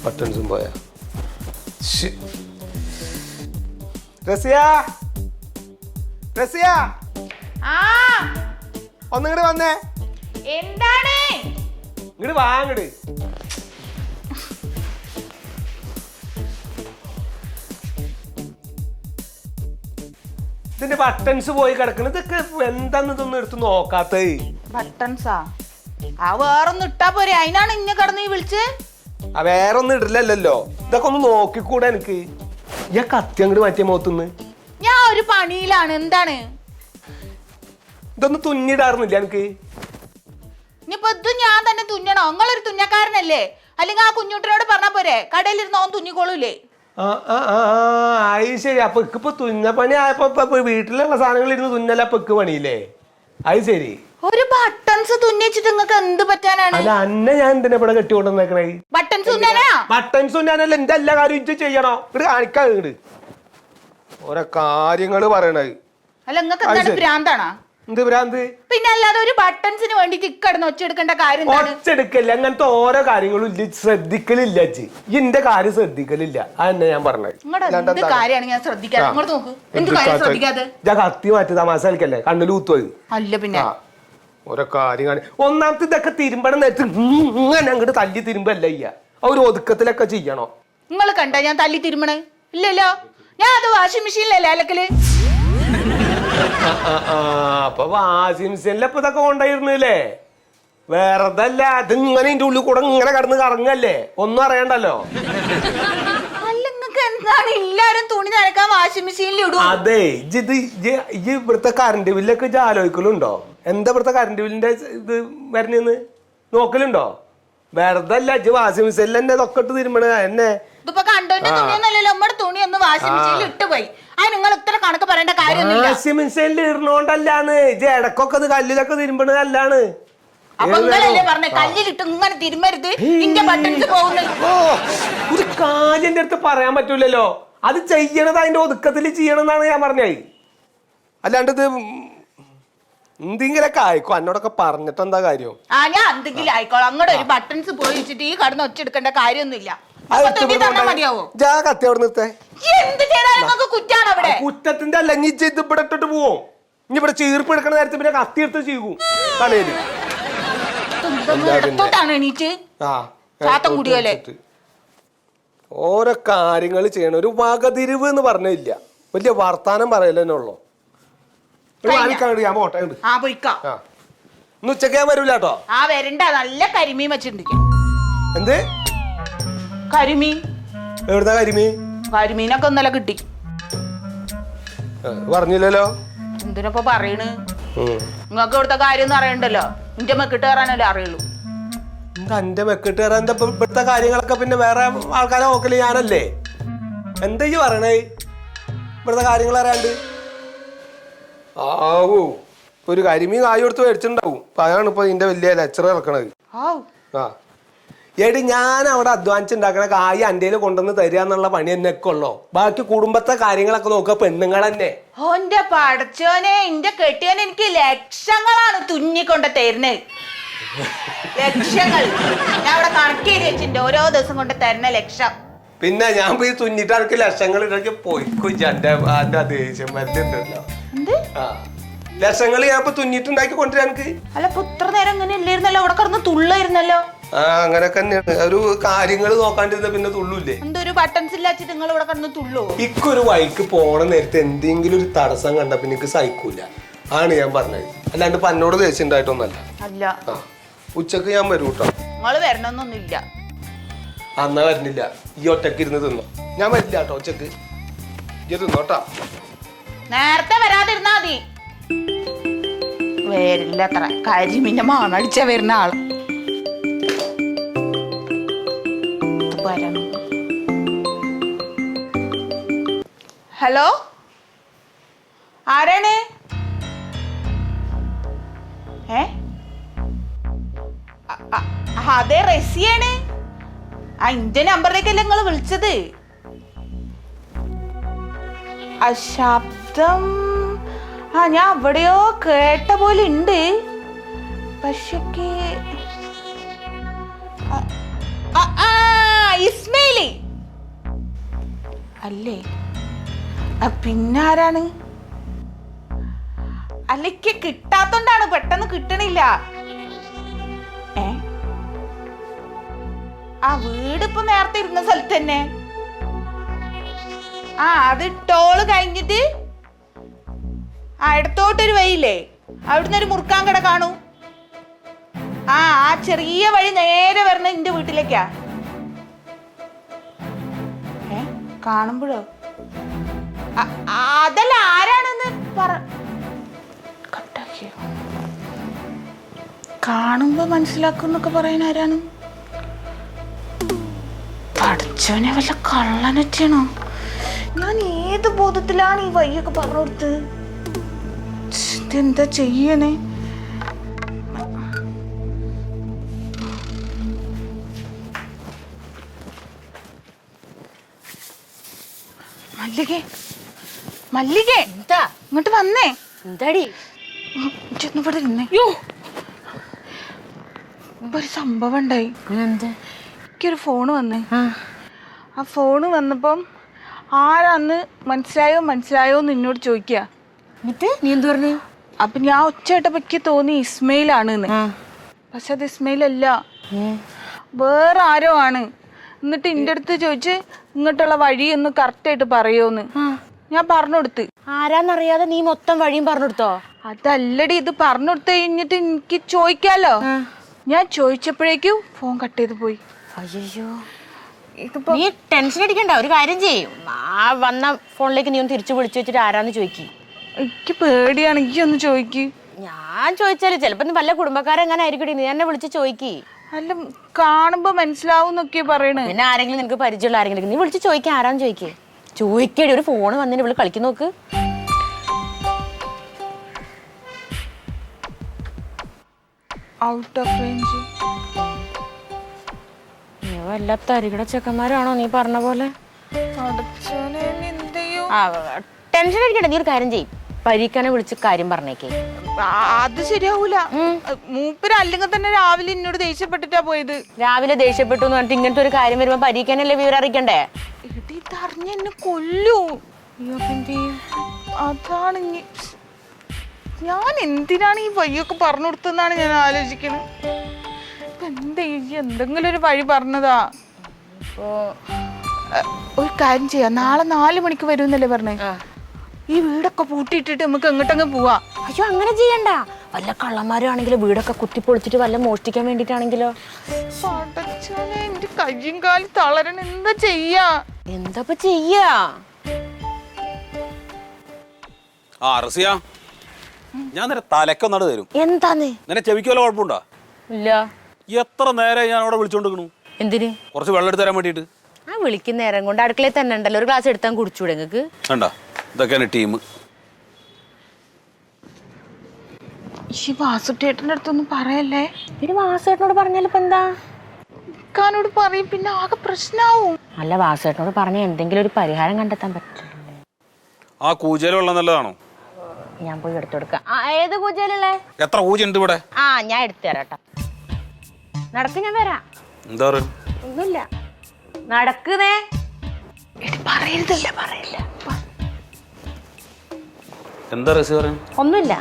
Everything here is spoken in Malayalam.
ബട്ടൺസും പോയാ. റസിയ, റസിയ, ഒന്നിങ്ങട് വന്നേ. എന്താണ്? ഇങ്ങട് വാങ്ങട്. ഇതിന്റെ ബട്ടൺസ് പോയി കിടക്കണ. ഇതൊക്കെ എന്താന്ന് ഇതൊന്നും എടുത്ത് നോക്കാത്ത. ബട്ടൺസാ? ആ വേറൊന്നും ഇട്ടാ പോരെ, അതിനാണ് ഇന്ന കിടന്ന് വിളിച്ച്. ആ വേറെ ഒന്നും ഇടില്ലല്ലോ. ഇതൊക്കെ ഒന്ന് നോക്കിക്കൂടെ എനിക്ക്? ഞാൻ കത്തി അങ്ങോട്ട് മാറ്റിയ മുഖത്തുനിന്ന്. ഞാൻ ഒരു പണിയിലാണ്. എന്താണ്? ഇതൊന്നും തുന്നിടാറുന്നില്ല എനിക്ക്. ഇനിയിപ്പൊ ഇത് ഞാൻ തന്നെ തുന്നണോ? നിങ്ങളൊരു തുന്നക്കാരനല്ലേ? അല്ലെങ്കിൽ ആ കുഞ്ഞുട്ടിനോട് പറഞ്ഞാ പോരെ, കടയിലിരുന്ന് ഓൻ തുന്നിക്കോളൂലേ? അത് ശരി. അപ്പൊ ഇപ്പൊ തുന്ന പണി ആയപ്പോ വീട്ടിലുള്ള സാധനങ്ങൾ ഇരുന്ന് തുന്നല പെക്ക് പണിയില്ലേ? അത് ശരി. ഒരു ബട്ടൺസ് തുന്നിച്ചിട്ട് നിങ്ങൾക്ക് എന്ത് പറ്റാനാണ്? അല്ല, അന്നെ ഞാൻ എന്തിനാ ഇവിടെ കെട്ടിക്കൊണ്ടുവന്നേക്കണേ? ബട്ടൺസ് തുന്നാനാ? ബട്ടൺസ് തുന്നാനല്ല, എന്റെ എല്ലാ കാര്യം ഇജ്ജ് ചെയ്യണോ? ഇവിടെ കാണിക്കാ. ഇങ്ങട് ഓരോ കാര്യങ്ങള് പറയണത്. അല്ല, നിങ്ങൾക്ക് എന്താണ് ഭ്രാന്താണോ? എന്ത് ഭ്രാന്ത്? പിന്നെ അല്ലാതെ ഒരു ബട്ടൺസിന് വേണ്ടി ഇക്കടന്ന് ഒച്ചെടുക്കേണ്ട കാര്യം? ഒച്ചെടുക്കല്ല, അങ്ങനത്തെ ഓരോ കാര്യങ്ങളും ഇല്ല. ശ്രദ്ധിക്കലില്ല. ഇന്റെ കാര്യം ശ്രദ്ധിക്കലില്ല. അതെന്നെ ഞാൻ പറഞ്ഞത്. എന്ത് കാര്യമാണ് ഞാൻ ശ്രദ്ധിക്കാതെ? ഇങ്ങോട്ട് നോക്ക്. എന്ത് കാര്യം ശ്രദ്ധിക്കാതെ? ഞാൻ കത്തി മാറ്റി തമാശ കളിക്കല്ലേ? കണ്ണിൽ ഊത്തുപോയി. അല്ല പിന്നെ ഓരോ കാര്യം. ഒന്നാമത്തെ ഇതൊക്കെ തിരുമ്പണം നേരത്ത് ഇങ്ങനെ അങ്ങോട്ട് തല്ലി തിരുമ്പല്ല ചെയ്യ. ഒരു ഒതുക്കത്തിലൊക്കെ ചെയ്യണോ? നിങ്ങൾ കണ്ട ഞാൻ തല്ലി തിരുമ്പണേ? ഇല്ലല്ലോ. ഞാൻ അത് വാഷിംഗ് മെഷീനിലല്ലേ അലക്കല്. അപ്പൊ വാഷിംഗ് മെഷീനിലപ്പൊ ഇതൊക്കെ കൊണ്ടായിരുന്നില്ലേ? വേറെതല്ല. അത് ഇങ്ങനെ ഇതിന്റെ ഉള്ളിൽ കൂടെ ഇങ്ങനെ കടന്ന് കറങ്ങല്ലേ? ഒന്നും അറിയണ്ടല്ലോ. അല്ല, നിങ്ങൾക്ക് എന്താണ് എല്ലാരും തുണി നനക്കാൻ വാഷിംഗ് മെഷീനിൽ ഇടും? അതെ. ഇവിടുത്തെ കറണ്ട് ബില്ലൊക്കെ ആലോചിക്കലുണ്ടോ? എന്താ ഇവിടുത്തെ കറണ്ട് ബില്ലിന്റെ ഇത് വരണേന്ന് നോക്കലുണ്ടോ? വെറുതല്ല. വാഷിംഗ് മെഷീനിൽ തന്നെ ഇതൊക്കെ ഇട്ട് തിരുമ്പണ എന്നെ. ഇതിപ്പോ കണ്ടോന്റെ തുണിയൊന്നല്ലല്ലോ. നമ്മുടെ തുണി ഒന്ന് വാഷിംഗ് മെഷീനിൽ ഇട്ട് പോയി. അത് നിങ്ങൾ ഇത്ര കണക്ക് പറയേണ്ട കാര്യമൊന്നുമില്ല. വാഷിംഗ് മെഷീനിൽ ഇടണോണ്ടല്ലാന്ന്. ഇടക്കൊക്കെ അത് കല്ലിലൊക്കെ തിരുമ്പണതല്ലാണ്. അപ്പൊ നിങ്ങളല്ലേ പറഞ്ഞേ കല്ലിലിട്ട് ഇങ്ങനെ തിരുമരുത്, ഇന്റെ ബട്ടൺസ് പോകുന്നത്. ഒരു കാര്യം എന്റെ അടുത്ത് പറയാൻ പറ്റൂലല്ലോ. അത് ചെയ്യണത് അതിന്റെ ഒതുക്കത്തിൽ ചെയ്യണമെന്നാണ് ഞാൻ പറഞ്ഞത്. അല്ലാണ്ട് ഇത് എന്തെങ്കിലൊക്കെ ആയിക്കോ. എന്നോടൊക്കെ പറഞ്ഞിട്ട് എന്താ കാര്യം? ഞാൻ എന്തെങ്കിലും ആയിക്കോളാം. അങ്ങോട്ട് ഒരു ബട്ടൺസ് പോയി വെച്ചിട്ട് ഈ കടന്ന് ഒച്ചെടുക്കേണ്ട കാര്യമൊന്നുമില്ല. കുറ്റത്തിന്റെ അല്ല. ഇനി ഇത് ഇവിടെ ഇട്ടിട്ട് പോവും. ഇനി ഇവിടെ ചീർപ്പ് എടുക്കണ നേരത്തെ പിന്നെ കത്തി എടുത്ത് ചെയ്യും കളയില്. ഓരോ കാര്യങ്ങൾ ചെയ്യണം. ഒരു വകതിരിവ് എന്ന് പറഞ്ഞില്ല. വലിയ വർത്താനം പറയലെന്നെ ഉള്ളു. ഞാൻ പോട്ടെ. ഇന്ന് ഉച്ചക്ക് ഞാൻ വരൂല കേട്ടോ. വരണ്ട. നല്ല കരിമീൻ വെച്ചിട്ടുണ്ട്. എന്ത് കരിമീൻ? എവിടുന്ന കരിമീൻ? കരിമീനൊക്കെ ഇന്നലെ കിട്ടി. പറഞ്ഞില്ലല്ലോ. എന്തിനപ്പൊ പറയണ്? നിങ്ങൾക്ക് ഇവിടുത്തെ കാര്യം ഒന്നും അറിയണ്ടല്ലോ. എന്റെ മെക്കിട്ട് കയറാനല്ലേ അറിയുള്ളൂ. എന്റെ മെക്കിട്ട് കയറാൻ എന്താ ഇവിടുത്തെ കാര്യങ്ങളൊക്കെ പിന്നെ വേറെ ആൾക്കാരെ നോക്കല് ഞാനല്ലേ? എന്താ ഈ പറയണേ? ഇവിടുത്തെ കാര്യങ്ങൾ അറിയാണ്ട് ആവൂ. ഒരു കരിമീൻ കായ് കൊടുത്ത് മേടിച്ചിട്ടുണ്ടാവും. അതാണ് ഇപ്പൊ ഇതിന്റെ വലിയ ലെക്ചർ ഇറക്കണത്. എടി, ഞാൻ അവിടെ അധ്വാനിച്ചുണ്ടാക്കണ കായ് അന്റെ കൊണ്ടുവന്ന് തരിക എന്നുള്ള പണി എന്നൊക്കെ ഉള്ളോ? ബാക്കി കുടുംബത്തെ കാര്യങ്ങളൊക്കെ നോക്കുക പെണ്ണുങ്ങൾ തന്നെ. ഓന്റെ പടച്ചോനെ, എന്റെ കെട്ടിയോനെ എനിക്ക് ലക്ഷങ്ങളാണ് തുന്നിക്കൊണ്ട് തരുന്നത്. ലക്ഷങ്ങൾ. ഞാൻ അവിടെ കണക്ക് ചെയ്ത് വെച്ചിട്ടുണ്ട്. ഓരോ ദിവസം കൊണ്ട് തരുന്ന ലക്ഷം. പിന്നെ ഞാൻ പോയി തുന്നിട്ട് എനിക്ക് ലക്ഷങ്ങൾ ഇടയ്ക്ക് പോയിക്കോച്ച. എന്റെ ദേഷ്യം വരുന്നുണ്ടല്ലോ. ലക്ഷങ്ങൾ ഞാൻ ഇപ്പൊ തുന്നിട്ടുണ്ടാക്കി കൊണ്ടുവരാൻ എനിക്ക്. അല്ല, ഇത്ര നേരം ഇങ്ങനെ ഇല്ലായിരുന്നല്ലോ. അവിടെ കിടന്ന് തുള്ളായിരുന്നല്ലോ. അങ്ങനൊക്കെ തന്നെയാണ്. ഒരു കാര്യങ്ങൾ നോക്കാണ്ടിരുന്ന പിന്നെ തുള്ളൂല്ലേ? എന്തൊരു ബട്ടൺസ് ഇല്ലാച്ചിട്ട് നിങ്ങൾ ഇവിടെ കിടന്ന് തുള്ളൂ? ഇക്കൊരു വഴിക്ക് പോണ നേരത്തെ എന്തെങ്കിലും ഒരു തടസ്സം കണ്ട പിന്നെ എനിക്ക് സഹിക്കൂല. ആണ് ഞാൻ പറഞ്ഞത്. അല്ലാണ്ട് പന്നോട് ദേഷ്യം ഉണ്ടായിട്ടൊന്നല്ല. അല്ല, ഉച്ചക്ക് ഞാൻ വരൂ കേട്ടോ. നിങ്ങൾ വരണന്നൊന്നുമില്ല. അന്നാ വരുന്നില്ല. ഈ ഒറ്റക്ക് ഇരുന്ന് തിന്നോ. ഞാൻ വരില്ല കേട്ടോ ഉച്ചക്ക്. ഈ തിന്നോട്ടാ. നേരത്തെ വരാതിരുന്നാ മതി. വരില്ല. അത്ര കരിമീന്റെ മണടിച്ച വരുന്ന ആള്. ഹലോ, ആരാണ്? അതെ, റസിയാണ്. ഇന്റെ നമ്പറിലേക്കല്ലേ നിങ്ങൾ വിളിച്ചത്? ആ ശബ്ദം ഞാൻ എവിടെയോ കേട്ട പോലെ ഉണ്ട്. പക്ഷേ ഇസ്മയിലി അല്ലേ? പിന്നെ ആരാണ്? അല്ലക്ക് കിട്ടാത്തോണ്ടാണ്, പെട്ടെന്ന് കിട്ടണില്ല. ആ വീട് ഇപ്പൊ നേരത്തെ ഇരുന്ന സ്ഥലത്ത് തന്നെ. അത് ടോള് കഴിഞ്ഞിട്ട് ഇടത്തോട്ടൊരു വഴിയില്ലേ, അവിടുന്ന് ഒരു മുറുക്കാൻ കട കാണൂ. ആ ചെറിയ വഴി നേരെ വരണ എന്റെ വീട്ടിലേക്കാ. കാണുമ്പോഴോ? അതല്ല, ആരാണെന്ന് പറ. കട്ടാക്കിയോ? കാണുമ്പോ മനസ്സിലാക്കുന്നൊക്കെ പറയാൻ ആരാണ്? പഠിച്ചവനെ വല്ല കള്ളനറ്റാണോ? ഞാൻ ഏത് ബോധത്തിലാണ് ഈ വഴിയൊക്കെ പറഞ്ഞു കൊടുത്ത്? ഇതെന്താ ചെയ്യണേ? മല്ലികേ, മല്ലികേ, എന്താ ഇങ്ങോട്ട് വന്നേ. എന്താടി? ഇവിടെ ഇരുന്നേ. ഇപ്പൊ ഒരു സംഭവം ഉണ്ടായി. എനിക്കൊരു ഫോണ് വന്നേ. ആ ഫോണ് വന്നപ്പം ആരാന്ന് മനസ്സിലായോ എന്നോട് ചോദിക്കുക. എന്നിട്ട് നീ എന്ത് പറഞ്ഞു? അപ്പൊ ഞാൻ ഒച്ചയായിട്ടപ്പോ എനിക്ക് തോന്നി ഇസ്മയിലാണെന്ന്. പക്ഷെ അത് ഇസ്മയിലല്ല, വേറെ ആരോ ആണ്. എന്നിട്ട് എന്റെ അടുത്ത് ചോദിച്ച് ഇങ്ങോട്ടുള്ള വഴി ഒന്ന് കറക്റ്റ് ആയിട്ട് പറയോന്ന്. ഞാൻ പറഞ്ഞു കൊടുത്ത്. ആരാന്നറിയാതെ നീ മൊത്തം വഴിയും പറഞ്ഞു കൊടുത്തോ? അതല്ലടി, ഇത് പറഞ്ഞു കൊടുത്ത് കഴിഞ്ഞിട്ട് എനിക്ക് ചോദിക്കാലോ. ഞാൻ ചോദിച്ചപ്പോഴേക്കും ഫോൺ കട്ട് ചെയ്ത് പോയി. അയ്യോ, നീ ടെൻഷൻ അടിക്കണ്ട. ഒരു കാര്യം ചെയ്യും, ആ വന്ന ഫോണിലേക്ക് നീ ഒന്ന് തിരിച്ചു വിളിച്ചു വെച്ചിട്ട് ആരാന്ന് ചോദിക്കും. എനിക്ക് പേടിയാണ്, എനിക്കൊന്ന് ചോദിക്ക്. ഞാൻ ചോദിച്ചാല് ചിലപ്പോ വല്ല കുടുംബക്കാരെങ്ങനെ ആയിരിക്കട്ടെ, നീ എന്നെ വിളിച്ച് ചോദിക്കി. അല്ല, കാണുമ്പോ മനസ്സിലാവും എന്നൊക്കെയാ പറയണേ. പിന്നെ ആരെങ്കിലും നിനക്ക് പരിചയമുള്ള ആരെങ്കിലും നീ വിളിച്ച് ചോദിക്കാൻ. ആരാന്ന് ചോദിക്കേ? ചോദിക്കേടി. ഒരു ഫോണ് വന്നിട്ട് ഇവിടെ കളിക്കുന്ന നോക്ക്. Out of range. വല്ല തരികിട ചെക്കന്മാരാണോ നീ പറഞ്ഞ പോലെ? ടെൻഷൻ അടിക്കണ്ട. നീ ഒരു കാര്യം ചെയ്യും, പരീക്കാനെ വിളിച്ച് കാര്യം പറഞ്ഞേക്കേ. അത് ശരിയാവൂല. മൂപ്പര് അല്ലെങ്കിൽ തന്നെ രാവിലെ എന്നോട് ദേഷ്യപ്പെട്ടിട്ടാ പോയത്. രാവിലെ ദേഷ്യപ്പെട്ടു എന്ന് പറഞ്ഞിട്ട് ഇങ്ങനത്തെ ഒരു കാര്യം വരുമ്പോ പരീക്കാനല്ലേ വിവരം അറിയിക്കണ്ടേ? ഇതറിഞ്ഞ എന്നെ കൊല്ലൂ. അതാണ് ഞാൻ എന്തിനാണ് ഈ വഴിയൊക്കെ പറഞ്ഞു കൊടുത്തെന്നാണ് ഞാൻ ആലോചിക്കുന്നത്. എന്തെങ്കിലും ഒരു വഴി പറഞ്ഞതാ. ഒരു കാര്യം ചെയ്യാം, നാളെ 4 മണിക്ക് വരുമെന്നല്ലേ പറഞ്ഞേ? ഈ വീടൊക്കെ പൂട്ടിയിട്ടിട്ട് നമുക്ക് എങ്ങോട്ടങ്ങ് പോവാ. അയ്യോ, അങ്ങനെ ചെയ്യണ്ട. വല്ല കള്ളന്മാരാണെങ്കിലോ, വീടൊക്കെ കുത്തിപ്പൊളിച്ചിട്ട് വല്ല മോഷ്ടിക്കാൻ വേണ്ടിട്ടാണെങ്കിലോ? എന്റെ കയ്യും കാലും തളരണ. എന്താ ചെയ്യാ? എന്താ ചെയ്യാ? ഞാൻ നിന്നെ തലക്കൊന്നാട് തരും. എന്താന്ന്? നിന്നെ ചെവിക്ക് വല്ല കുഴപ്പമുണ്ടോ? ഇല്ല. എത്ര നേരം ഞാൻ അവിടെ വിളിച്ചോണ്ടിരിക്കണു. എന്തിന്? കുറച്ച് വെള്ളം എടുത്ത് തരാൻ വേണ്ടിട്ട്. വിളിക്കുന്ന നേരം കൊണ്ട് അടുക്കളയിൽ തന്നെ ഉണ്ടല്ലോ, ഒരു ഗ്ലാസ് എടുത്താൽ കുടിച്ചൂടെ നിങ്ങക്ക്? വേണ്ട, ഇതൊക്കെയാണ് ടീം. ഈ വാസുട്ടേട്ടൻ്റെ അടുത്തൊന്നും പറയല്ലേ. പിന്നെ വാസുട്ടനോട് പറഞ്ഞാലിപ്പോ എന്താ? ഇക്കാനോട് പറയും, പിന്നെ ആകെ പ്രശ്നാവും. അല്ല, വാസുട്ടനോട് പറഞ്ഞ എന്തെങ്കിലും ഒരു പരിഹാരം കണ്ടെത്താൻ പറ്റില്ലേ? ആ കൂജയില് വെള്ളം നല്ലതാണോ? ഞാൻ പോയി എടുത്തു കൊടുക്കാം. ഏത് കൂജയിലുള്ളേ? എത്ര കൂജയുണ്ട് ഇവിടെ? ഞാൻ എടുത്തു തരാട്ടോ. നടക്ക്, ഞാൻ വരാം. എന്താ പറയുക? ഒന്നുമില്ല, നടക്കുന്നേ. പറയരുതല്ല, പറയില്ല. എന്താ രസി പറയാൻ? ഒന്നുമില്ല.